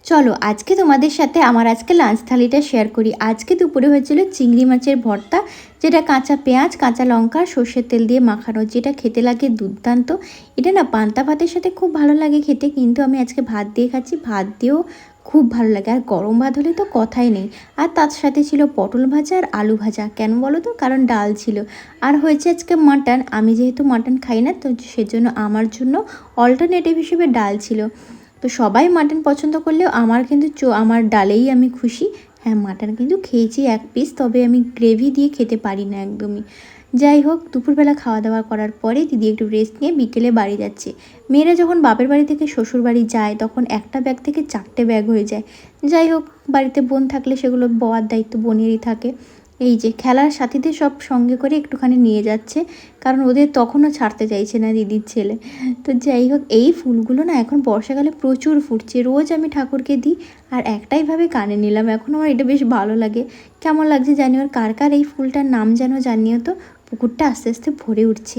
চলো আজকে তোমাদের সাথে আমার আজকে লাঞ্চ থালিটা শেয়ার করি। আজকে দুপুরে হয়েছিল চিংড়ি মাছের ভর্তা, যেটা কাঁচা পেঁয়াজ, কাঁচা লঙ্কা, সর্ষের তেল দিয়ে মাখানো, যেটা খেতে লাগে দুর্দান্ত। এটা না পান্তা ভাতের সাথে খুব ভালো লাগে খেতে, কিন্তু আমি আজকে ভাত দিয়ে খাচ্ছি, ভাত দিয়েও খুব ভালো লাগে। আর গরম ভাত হলে তো কথাই নেই। আর তার সাথে ছিল পটল ভাজা আর আলু ভাজা। কেন বলো তো? কারণ ডাল ছিল। আর হয়েছে আজকে মাটন। আমি যেহেতু মাটন খাই না, তো সেজন্য আমার জন্য অল্টারনেটিভ হিসেবে ডাল ছিল। তো সবাই মাটন পছন্দ করলেও আমার কিন্তু আমার ডালেই আমি খুশি। হ্যাঁ, মাটন কিন্তু খেয়েছি এক পিস, তবে আমি গ্রেভি দিয়ে খেতে পারি না একদমই। যাই হোক, দুপুরবেলা খাওয়া দাওয়া করার পরে দিদি একটু রেস্ট নিয়ে বিকেলে বাড়ি যাচ্ছে। মেয়েরা যখন বাপের বাড়ি থেকে শ্বশুর বাড়ি যায়, তখন একটা ব্যাগ থেকে 4টে ব্যাগ হয়ে যায়। যাই হোক, বাড়িতে বোন থাকলে সেগুলো বওয়ার দায়িত্ব বোনেরই থাকে। এই যে খেলার সাথীদের সব সঙ্গে করে একটুখানি নিয়ে যাচ্ছে, কারণ ওদের তখনও ছাড়তে চাইছে না দিদির ছেলে। তো যাই হোক, এই ফুলগুলো না এখন বর্ষাকালে প্রচুর ফুটছে, রোজ আমি ঠাকুরকে দিই। আর একটাইভাবে কানে নিলাম, এখন আমার এটা বেশ ভালো লাগে। কেমন লাগছে জানিও, আর কার কার এই ফুলটার নাম যেন জানিও তো। পুকুরটা আস্তে আস্তে ভরে উঠছে।